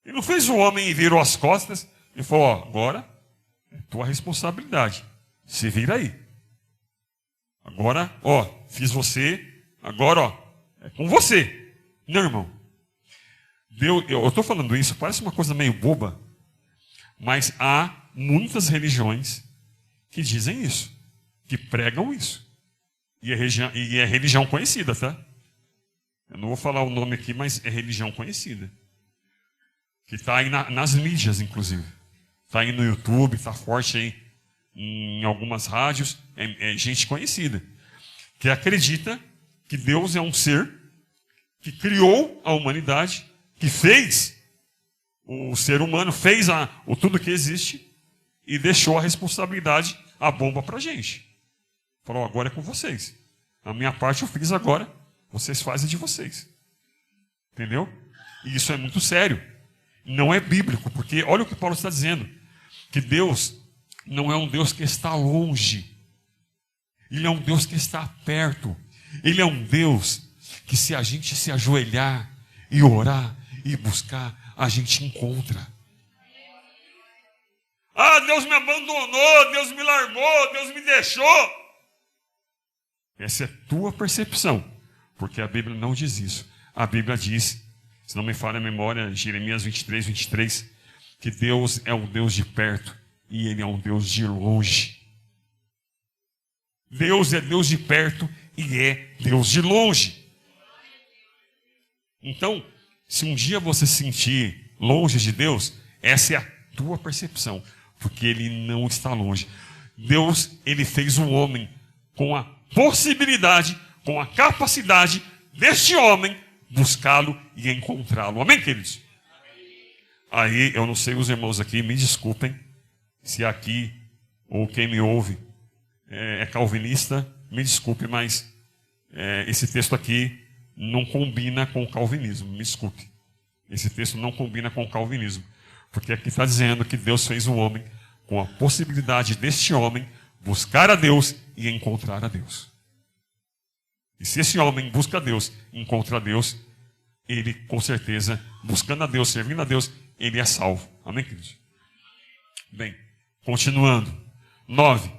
Ele não fez o homem e virou as costas e falou, ó, agora é tua responsabilidade. Se vira aí. Agora, ó, fiz você, agora, ó, é com você. Não, irmão. Eu estou falando isso, parece uma coisa meio boba, mas há muitas religiões que dizem isso, que pregam isso. E é religião conhecida, tá? Eu não vou falar o nome aqui, mas é religião conhecida. Que está aí nas mídias, inclusive. Está aí no YouTube, está forte aí em algumas rádios. É gente conhecida. Que acredita que Deus é um ser que criou a humanidade, que fez o ser humano, fez tudo que existe e deixou a responsabilidade, a bomba para a gente. Falou, agora é com vocês. A minha parte eu fiz agora, vocês fazem de vocês. Entendeu? E isso é muito sério. Não é bíblico, porque olha o que Paulo está dizendo. Que Deus não é um Deus que está longe. Ele é um Deus que está perto. Ele é um Deus que se a gente se ajoelhar e orar e buscar, a gente encontra. Ah, Deus me abandonou, Deus me largou, Deus me deixou. Essa é a tua percepção, porque a Bíblia não diz isso. A Bíblia diz, se não me falha a memória, Jeremias 23, 23, que Deus é um Deus de perto e Ele é um Deus de longe. Deus é Deus de perto e é Deus de longe. Então, se um dia você se sentir longe de Deus, essa é a tua percepção, porque Ele não está longe. Deus, Ele fez o homem com a possibilidade, com a capacidade deste homem buscá-lo e encontrá-lo. Amém, queridos? Aí, eu não sei, os irmãos aqui, me desculpem, se aqui, ou quem me ouve, é calvinista, me desculpe, mas esse texto aqui não combina com o calvinismo, me desculpe. Esse texto não combina com o calvinismo, porque aqui está dizendo que Deus fez o homem com a possibilidade deste homem buscar a Deus e encontrar a Deus. E se esse homem busca a Deus e encontra a Deus, ele, com certeza, buscando a Deus, servindo a Deus, ele é salvo. Amém, queridos? Bem, continuando. 9.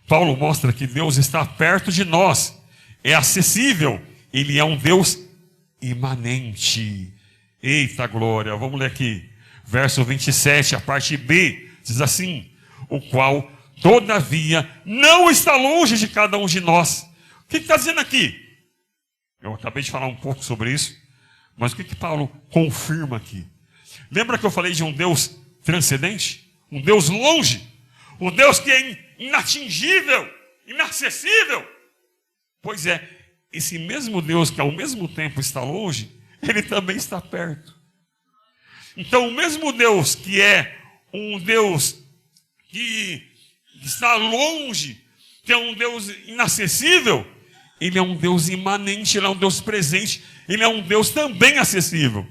Paulo mostra que Deus está perto de nós, é acessível, ele é um Deus imanente. Eita glória, vamos ler aqui. Verso 27, a parte B, diz assim: o qual, todavia, não está longe de cada um de nós. O que está dizendo aqui? Eu acabei de falar um pouco sobre isso, mas o que Paulo confirma aqui? Lembra que eu falei de um Deus transcendente? Um Deus longe? Um Deus que é inatingível, inacessível? Pois é, esse mesmo Deus que ao mesmo tempo está longe, ele também está perto. Então, o mesmo Deus que é um Deus que está longe, que é um Deus inacessível, ele é um Deus imanente, ele é um Deus presente, ele é um Deus também acessível.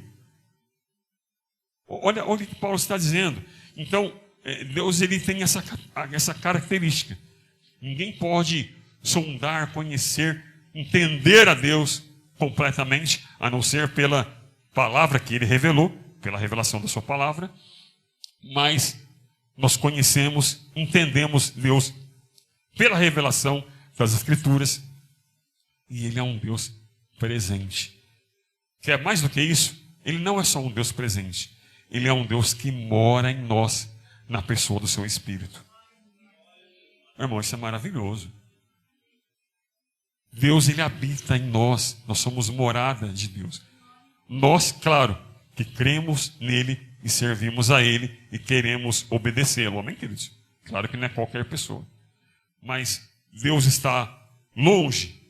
Olha o que Paulo está dizendo. Então, Deus ele tem essa característica. Ninguém pode sondar, conhecer, entender a Deus completamente, a não ser pela palavra que ele revelou, pela revelação da sua palavra. Mas nós conhecemos, entendemos Deus pela revelação das Escrituras. E ele é um Deus presente. Que é mais do que isso, ele não é só um Deus presente. Ele é um Deus que mora em nós, na pessoa do seu Espírito. Irmão, isso é maravilhoso. Deus, ele habita em nós. Nós somos morada de Deus. Nós, claro, que cremos nele e servimos a ele e queremos obedecê-lo. Amém, queridos? Claro que não é qualquer pessoa. Mas Deus está longe.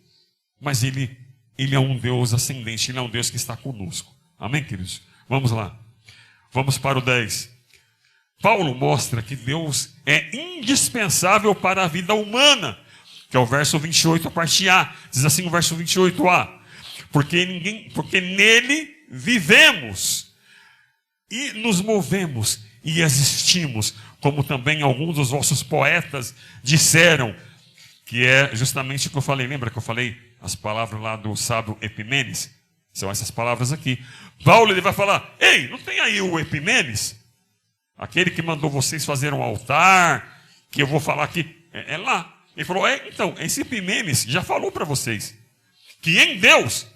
Mas ele é um Deus ascendente. Ele é um Deus que está conosco. Amém, queridos? Vamos lá. Vamos para o 10. Paulo mostra que Deus é indispensável para a vida humana, que é o verso 28, a parte A. Diz assim o verso 28a: porque nele vivemos e nos movemos e existimos, como também alguns dos vossos poetas disseram, que é justamente o que eu falei. Lembra que eu falei as palavras lá do sábio Epimenes? São essas palavras aqui. Paulo ele vai falar: ei, não tem aí o Epimenes? Aquele que mandou vocês fazer um altar, que eu vou falar aqui, é lá. Ele falou: então, esse Epimenes já falou para vocês que em Deus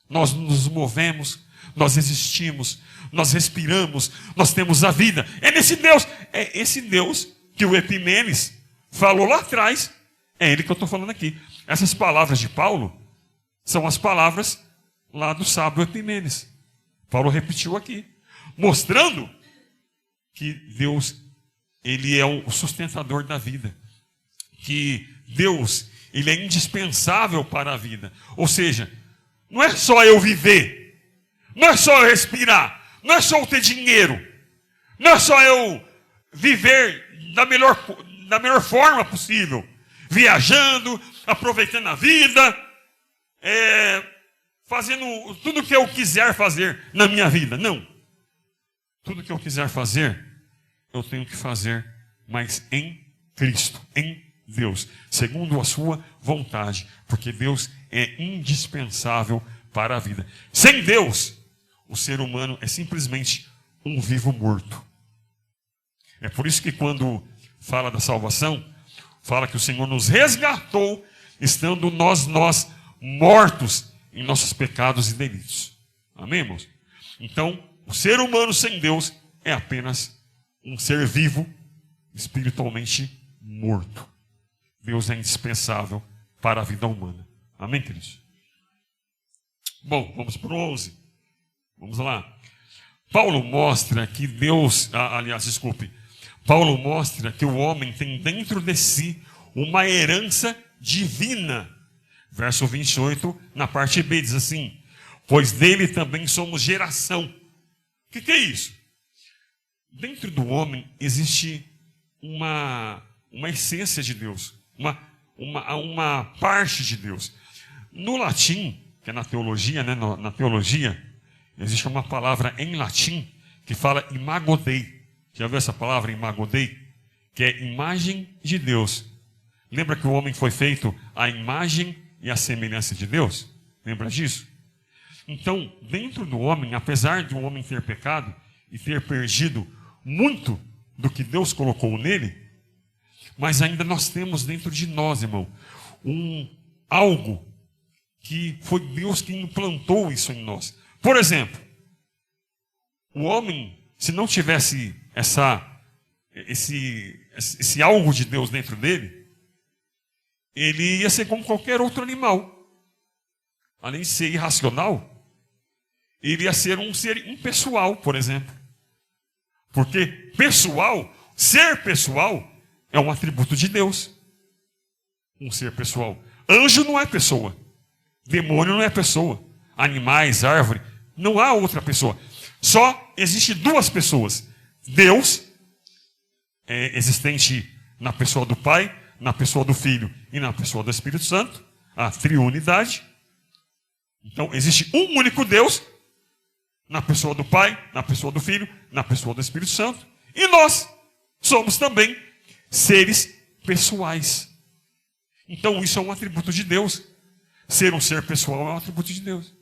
nós nos movemos, nós existimos, nós respiramos, nós temos a vida. É nesse Deus, é esse Deus que o Epimenes falou lá atrás, é ele que eu estou falando aqui. Essas palavras de Paulo são as palavras lá do sábio Epimenes. Paulo repetiu aqui, mostrando que Deus, ele é o sustentador da vida. Que Deus, ele é indispensável para a vida. Ou seja, não é só eu viver, não é só eu respirar, não é só eu ter dinheiro, não é só eu viver da melhor forma possível, viajando, aproveitando a vida, fazendo tudo o que eu quiser fazer na minha vida. Não. Tudo que eu quiser fazer, eu tenho que fazer, mas em Cristo, em Deus, segundo a sua vontade, porque Deus é indispensável para a vida. Sem Deus, o ser humano é simplesmente um vivo morto. É por isso que quando fala da salvação, fala que o Senhor nos resgatou, estando nós mortos em nossos pecados e delitos. Amém, irmãos? Então, o ser humano sem Deus é apenas um ser vivo, espiritualmente morto. Deus é indispensável para a vida humana. Amém, queridos? Bom, vamos para o 11. Vamos lá. Paulo mostra que Paulo mostra que o homem tem dentro de si uma herança divina. Verso 28, na parte B, diz assim: pois dele também somos geração. O que é isso? Dentro do homem existe uma essência de Deus, uma parte de Deus. No latim, que é na teologia, né, na teologia, existe uma palavra em latim que fala imago Dei. Já viu essa palavra, imago Dei? Que é imagem de Deus. Lembra que o homem foi feito à imagem e à semelhança de Deus? Lembra disso? Então, dentro do homem, apesar de o homem ter pecado e ter perdido muito do que Deus colocou nele, mas ainda nós temos dentro de nós, irmão, algo que foi Deus que implantou isso em nós. Por exemplo, o homem, se não tivesse esse algo de Deus dentro dele, ele ia ser como qualquer outro animal. Além de ser irracional, ele ia ser um ser impessoal, por exemplo. Porque ser pessoal, é um atributo de Deus. Um ser pessoal. Anjo não é pessoa. Demônio não é pessoa. Animais, árvore, não há outra pessoa. Só existe duas pessoas. Deus, existente na pessoa do Pai, na pessoa do Filho e na pessoa do Espírito Santo, a triunidade. Então, existe um único Deus, na pessoa do Pai, na pessoa do Filho, na pessoa do Espírito Santo. E nós somos também seres pessoais. Então, isso é um atributo de Deus. Ser um ser pessoal é um atributo de Deus.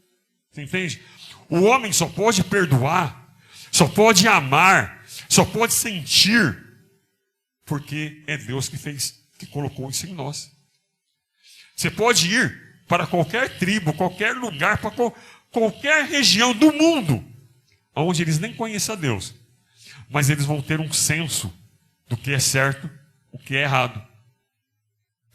Você entende? O homem só pode perdoar, só pode amar, só pode sentir, porque é Deus que colocou isso em nós. Você pode ir para qualquer tribo, qualquer lugar, para qualquer região do mundo, onde eles nem conhecem a Deus, mas eles vão ter um senso do que é certo, o que é errado.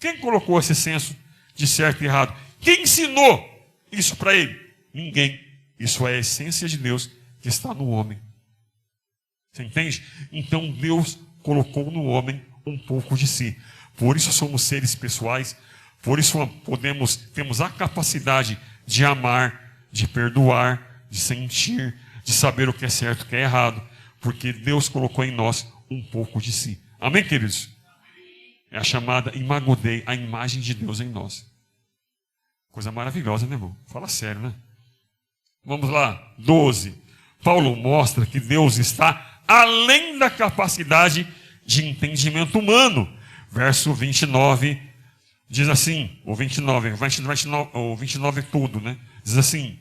Quem colocou esse senso de certo e errado? Quem ensinou isso para ele? Ninguém. Isso é a essência de Deus que está no homem. Você entende? Então Deus colocou no homem um pouco de si. Por isso somos seres pessoais. Por isso temos a capacidade de amar, de perdoar, de sentir, de saber o que é certo e o que é errado. Porque Deus colocou em nós um pouco de si. Amém, queridos? É a chamada imago Dei, a imagem de Deus em nós. Coisa maravilhosa, né, irmão? Fala sério, né? Vamos lá, 12. Paulo mostra que Deus está além da capacidade de entendimento humano. Verso 29 diz assim, o 29 tudo, né? Diz assim: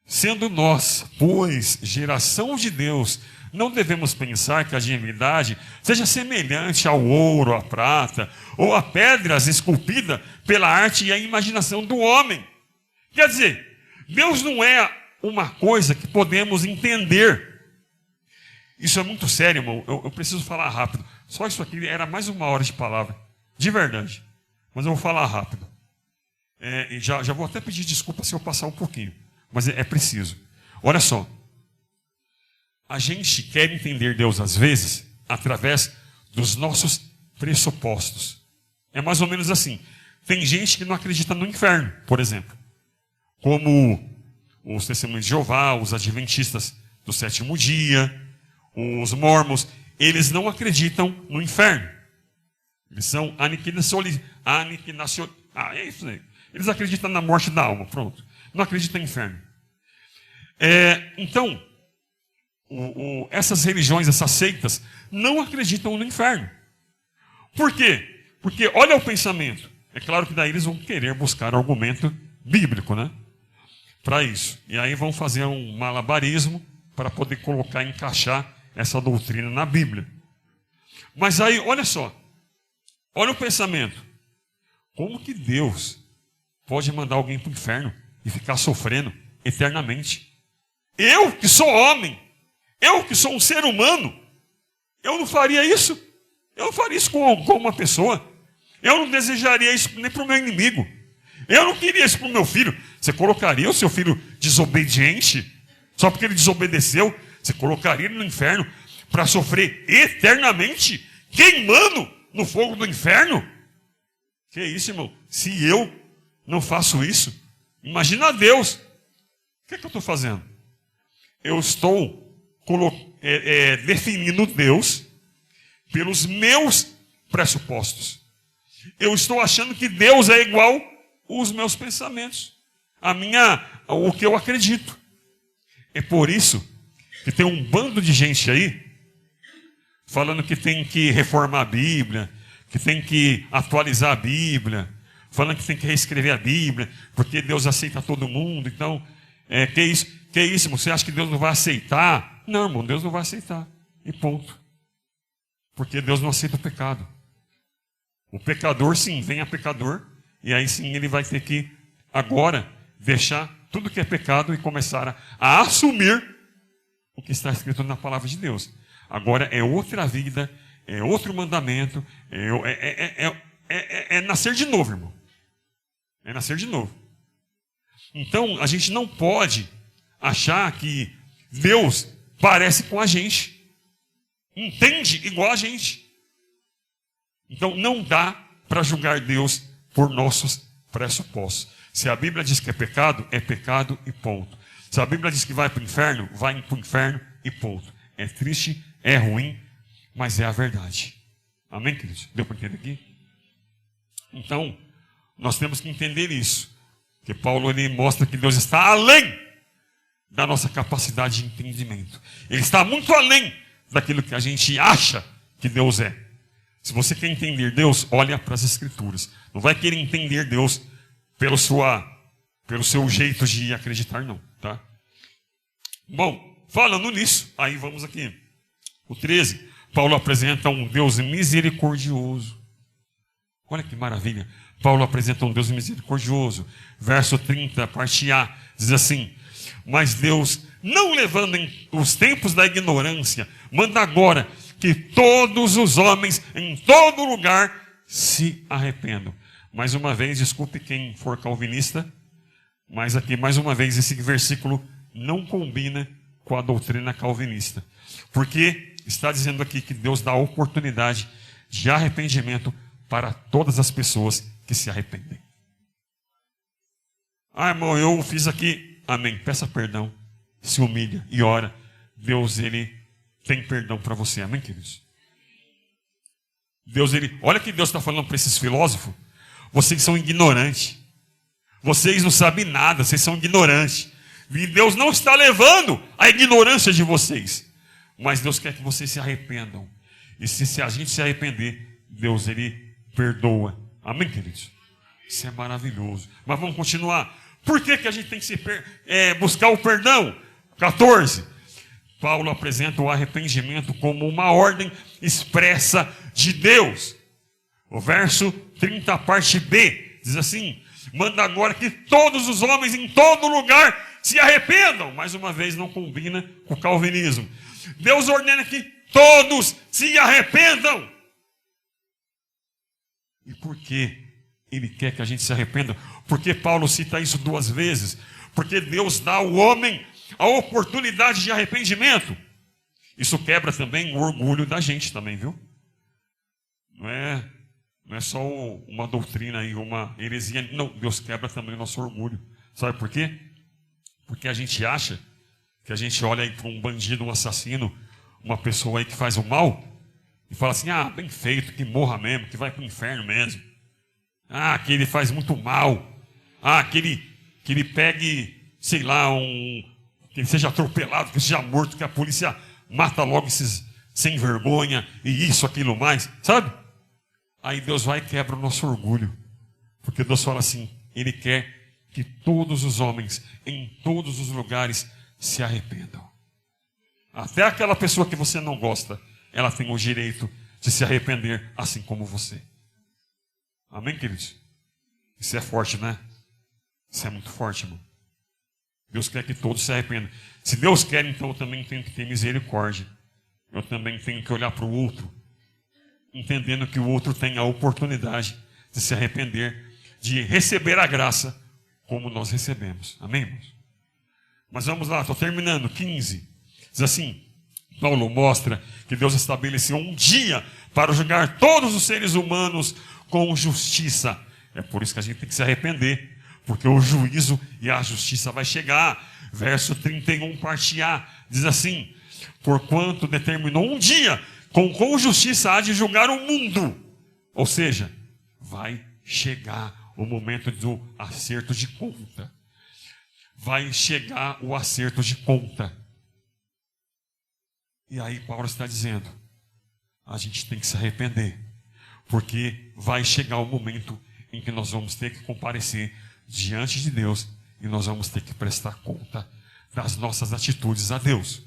sendo nós, pois, geração de Deus, não devemos pensar que a divindade seja semelhante ao ouro, à prata, ou a pedras esculpidas pela arte e a imaginação do homem. Quer dizer, Deus não é uma coisa que podemos entender. Isso é muito sério, irmão. Eu preciso falar rápido. Só isso aqui era mais uma hora de palavra. De verdade. Mas eu vou falar rápido. E já vou até pedir desculpa se eu passar um pouquinho. Mas é preciso. Olha só. A gente quer entender Deus, às vezes, através dos nossos pressupostos. É mais ou menos assim. Tem gente que não acredita no inferno, por exemplo. Como os testemunhos de Jeová, os adventistas do sétimo dia, os mormons, eles não acreditam no inferno. Eles são é isso aí. Eles acreditam na morte da alma, pronto. Não acreditam no inferno. Então, essas religiões, essas seitas, não acreditam no inferno. Por quê? Porque olha o pensamento. É claro que daí eles vão querer buscar argumento bíblico, né? Para isso. E aí vão fazer um malabarismo para poder encaixar essa doutrina na Bíblia. Mas aí, olha só. Olha o pensamento. Como que Deus pode mandar alguém para o inferno e ficar sofrendo eternamente? Eu, que sou homem, eu, que sou um ser humano, eu não faria isso. Eu não faria isso com uma pessoa. Eu não desejaria isso nem para o meu inimigo. Eu não queria isso para o meu filho. Você colocaria o seu filho desobediente, só porque ele desobedeceu? Você colocaria ele no inferno para sofrer eternamente, queimando no fogo do inferno? Que isso, irmão? Se eu não faço isso, imagina Deus. O que é que eu estou fazendo? Eu estou definindo Deus pelos meus pressupostos. Eu estou achando que Deus é igual os meus pensamentos, o que eu acredito. É por isso que tem um bando de gente aí falando que tem que reformar a Bíblia, que tem que atualizar a Bíblia, falando que tem que reescrever a Bíblia, porque Deus aceita todo mundo. Então, que isso? Que isso, irmão? Você acha que Deus não vai aceitar? Não, irmão, Deus não vai aceitar. E ponto. Porque Deus não aceita o pecado. O pecador, sim, vem a pecador, e aí sim ele vai ter que, agora, deixar tudo que é pecado e começar a assumir o que está escrito na palavra de Deus. Agora é outra vida, é outro mandamento, é nascer de novo, irmão. É nascer de novo. Então, a gente não pode achar que Deus parece com a gente, entende igual a gente. Então, não dá para julgar Deus por nossos pressupostos. Se a Bíblia diz que é pecado e ponto. Se a Bíblia diz que vai para o inferno, vai para o inferno e ponto. É triste, é ruim, mas é a verdade. Amém, queridos? Deu para entender aqui? Então, nós temos que entender isso. Porque Paulo ele mostra que Deus está além da nossa capacidade de entendimento. Ele está muito além daquilo que a gente acha que Deus é. Se você quer entender Deus, olha para as Escrituras. Não vai querer entender Deus pelo seu jeito de acreditar, não. Tá? Bom, falando nisso, aí vamos aqui. O 13, Paulo apresenta um Deus misericordioso. Olha que maravilha. Paulo apresenta um Deus misericordioso. Verso 30, parte A, diz assim: mas Deus, não levando em os tempos da ignorância, manda agora que todos os homens em todo lugar se arrependam. Mais uma vez, desculpe quem for calvinista, mas aqui mais uma vez esse versículo não combina com a doutrina calvinista. Porque está dizendo aqui que Deus dá oportunidade de arrependimento para todas as pessoas que se arrependem. Ah, irmão, eu fiz aqui. Amém. Peça perdão, se humilha e ora. Deus, ele tem perdão para você. Amém, queridos? Deus, ele... Olha que Deus está falando para esses filósofos. Vocês são ignorantes. Vocês não sabem nada, vocês são ignorantes. E Deus não está levando a ignorância de vocês. Mas Deus quer que vocês se arrependam. E se a gente se arrepender, Deus, ele perdoa. Amém, queridos? Isso é maravilhoso. Mas vamos continuar. Por que a gente tem que buscar o perdão? 14. Paulo apresenta o arrependimento como uma ordem expressa de Deus. O verso 30, parte B, diz assim: manda agora que todos os homens em todo lugar se arrependam. Mais uma vez, não combina com o calvinismo. Deus ordena que todos se arrependam. E por que ele quer que a gente se arrependa? Porque Paulo cita isso 2 vezes. Porque Deus dá ao homem a oportunidade de arrependimento. Isso quebra também o orgulho da gente também, viu? Não é só uma doutrina e uma heresia. Não, Deus quebra também o nosso orgulho. Sabe por quê? Porque a gente acha que a gente olha aí para um bandido, um assassino, uma pessoa aí que faz o mal, e fala assim: ah, bem feito, que morra mesmo, que vai para o inferno mesmo. Ah, que ele faz muito mal. Ah, que ele pegue, sei lá, que ele seja atropelado, que ele seja morto, que a polícia mata logo esses sem vergonha, e isso, aquilo mais, sabe? Aí Deus vai e quebra o nosso orgulho. Porque Deus fala assim: ele quer que todos os homens, em todos os lugares, se arrependam. Até aquela pessoa que você não gosta, ela tem o direito de se arrepender, assim como você. Amém, queridos? Isso é forte, né? Isso é muito forte, irmão. Deus quer que todos se arrependam. Se Deus quer, então eu também tenho que ter misericórdia. Eu também tenho que olhar para o outro, entendendo que o outro tem a oportunidade de se arrepender, de receber a graça como nós recebemos. Amém, irmãos? Mas vamos lá, estou terminando. 15. Diz assim: Paulo mostra que Deus estabeleceu um dia para julgar todos os seres humanos com justiça. É por isso que a gente tem que se arrepender, porque o juízo e a justiça vai chegar. Verso 31, parte A, diz assim: porquanto determinou um dia com justiça há de julgar o mundo. Ou seja, vai chegar o momento do acerto de conta. vai chegar o acerto de conta. E aí Paulo está dizendo, a gente tem que se arrepender, porque vai chegar o momento em que nós vamos ter que comparecer diante de Deus e nós vamos ter que prestar conta das nossas atitudes a Deus.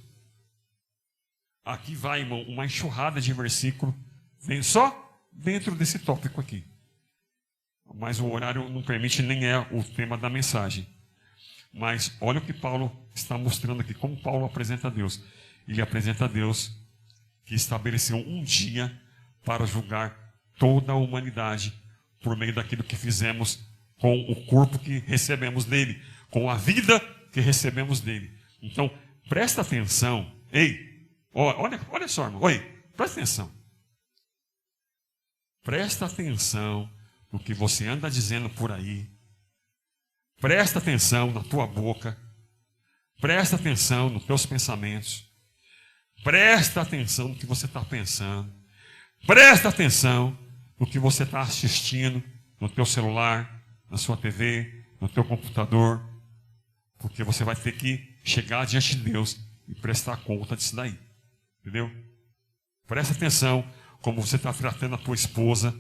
Aqui vai, irmão, uma enxurrada de versículo, só dentro desse tópico aqui. Mas o horário não permite, nem é o tema da mensagem. Mas olha o que Paulo está mostrando aqui, como Paulo apresenta a Deus. Ele apresenta a Deus que estabeleceu um dia para julgar toda a humanidade por meio daquilo que fizemos com o corpo que recebemos dele, com a vida que recebemos dele. Então, presta atenção. Ei, olha só, irmão. Oi, presta atenção. Presta atenção no que você anda dizendo por aí. Presta atenção na tua boca. Presta atenção nos teus pensamentos. Presta atenção no que você está pensando. Presta atenção no que você está assistindo no teu celular, na sua TV, no teu computador. Porque você vai ter que chegar diante de Deus e prestar conta disso daí. Entendeu? Presta atenção como você está tratando a tua esposa.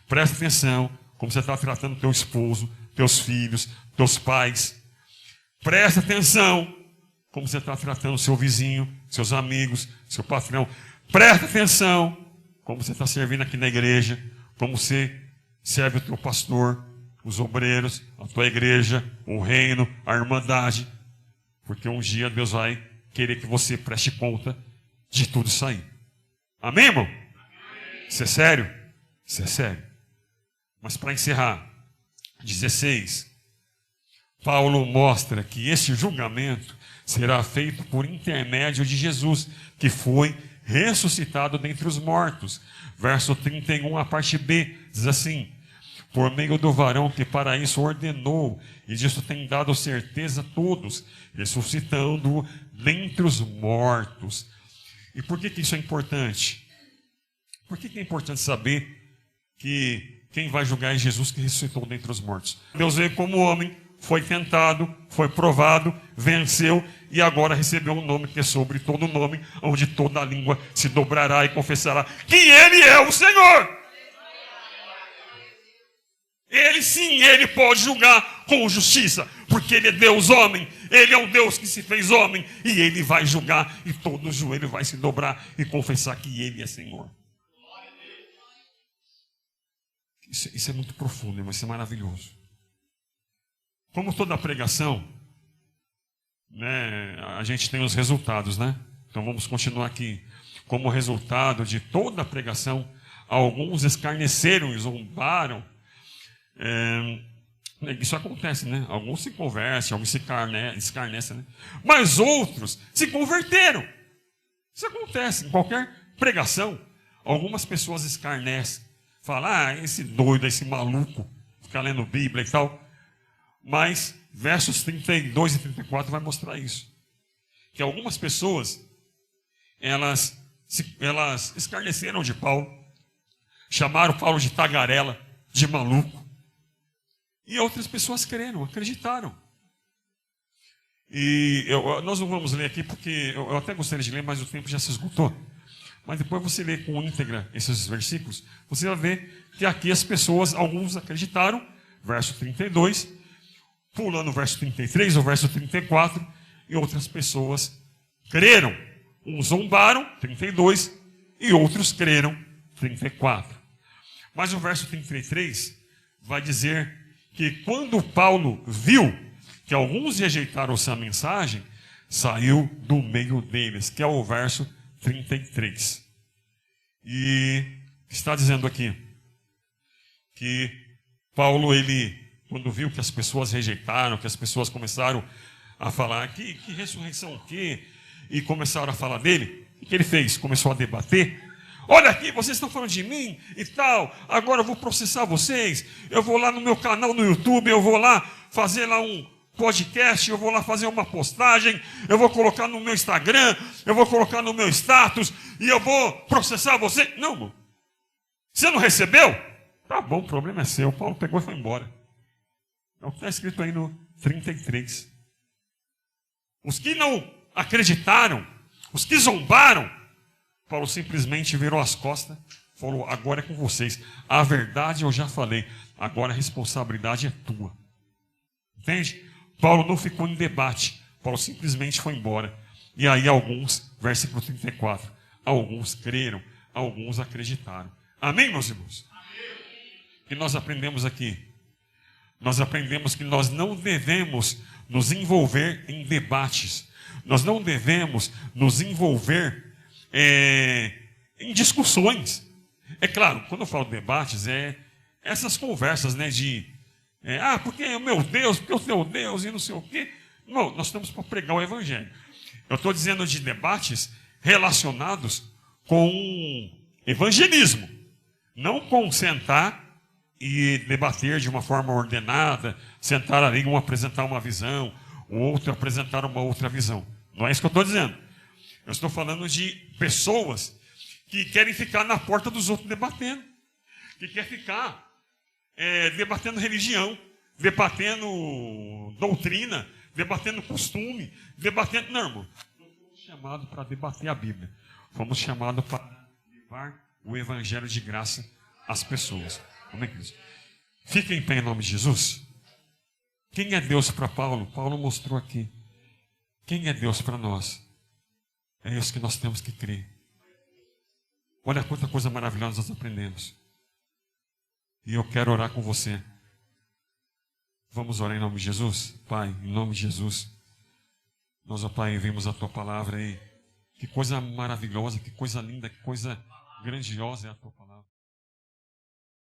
Presta atenção como você está tratando o teu esposo, teus filhos, teus pais. Presta atenção como você está tratando o seu vizinho, seus amigos, seu patrão. Presta atenção como você está servindo aqui na igreja, como você serve o teu pastor, os obreiros, a tua igreja, o reino, a irmandade. Porque um dia Deus vai querer que você preste conta de tudo isso aí. Amém, irmão? Amém. Isso é sério? Isso é sério. Mas para encerrar, 16, Paulo mostra que esse julgamento será feito por intermédio de Jesus, que foi ressuscitado dentre os mortos. Verso 31, a parte B, diz assim: por meio do varão que para isso ordenou, e disso tem dado certeza a todos, ressuscitando-o dentre os mortos. E por que isso é importante? Por que é importante saber que quem vai julgar é Jesus que ressuscitou dentre os mortos? Deus veio como homem, foi tentado, foi provado, venceu e agora recebeu um nome que é sobre todo nome, onde toda a língua se dobrará e confessará que Ele é o Senhor. Ele sim, Ele pode julgar com justiça, porque Ele é Deus homem, Ele é o Deus que se fez homem, e Ele vai julgar, e todo joelho vai se dobrar e confessar que Ele é Senhor. Isso é muito profundo, mas isso é maravilhoso. Como toda pregação, né, a gente tem os resultados, né? Então vamos continuar aqui. Como resultado de toda a pregação, alguns escarneceram e zombaram. Isso acontece, né? Alguns se convertem, alguns se escarnecem, né? Mas outros se converteram. Isso acontece em qualquer pregação. Algumas pessoas escarnecem, falam, esse doido, esse maluco, fica lendo Bíblia e tal. Mas versos 32 e 34 vai mostrar isso. Que algumas pessoas, elas escarneceram de Paulo, chamaram Paulo de tagarela, de maluco. E outras pessoas creram, acreditaram. E nós não vamos ler aqui porque eu até gostaria de ler, mas o tempo já se esgotou. Mas depois você lê com íntegra esses versículos, você vai ver que aqui as pessoas, alguns acreditaram, verso 32, pulando o verso 33, o verso 34, e outras pessoas creram. Uns zombaram, 32, e outros creram, 34. Mas o verso 33 vai dizer que quando Paulo viu que alguns rejeitaram essa mensagem, saiu do meio deles, que é o verso 33. E está dizendo aqui que Paulo, quando viu que as pessoas rejeitaram, que as pessoas começaram a falar que ressurreição o quê? E começaram a falar dele, o que ele fez? Começou a debater. Olha aqui, vocês estão falando de mim e tal, agora eu vou processar vocês, eu vou lá no meu canal no YouTube, eu vou lá fazer lá um podcast, eu vou lá fazer uma postagem, eu vou colocar no meu Instagram, eu vou colocar no meu status, e eu vou processar você. Não, irmão. Você não recebeu? Tá bom, o problema é seu. Paulo pegou e foi embora. É o que está escrito aí no 33. Os que não acreditaram, os que zombaram, Paulo simplesmente virou as costas, falou: agora é com vocês. A verdade eu já falei, agora a responsabilidade é tua. Entende? Paulo não ficou em debate, Paulo simplesmente foi embora. E aí alguns, versículo 34, alguns creram, alguns acreditaram. Amém, meus irmãos? O que nós aprendemos aqui? Nós aprendemos que nós não devemos nos envolver em debates. Nós não devemos nos envolver em discussões. É claro, quando eu falo debates, essas conversas, né, porque o meu Deus, porque o teu Deus e não sei o quê. Não, nós estamos para pregar o Evangelho. Eu estou dizendo de debates relacionados com evangelismo, não com sentar e debater de uma forma ordenada, sentar ali, um apresentar uma visão, o outro apresentar uma outra visão. Não é isso que eu estou dizendo. Eu estou falando de pessoas que querem ficar na porta dos outros debatendo, que querem ficar debatendo religião, debatendo doutrina, debatendo costume, debatendo... Não, irmão, nós fomos chamados para debater a Bíblia. Fomos chamados para levar o Evangelho de graça às pessoas. Amém, queridos? Fica em pé em nome de Jesus. Quem é Deus para Paulo? Paulo mostrou aqui. Quem é Deus para nós? É isso que nós temos que crer. Olha quanta coisa maravilhosa nós aprendemos. E eu quero orar com você. Vamos orar em nome de Jesus? Pai, em nome de Jesus. Nós, ó Pai, vimos a Tua palavra aí. Que coisa maravilhosa, que coisa linda, que coisa grandiosa é a Tua palavra.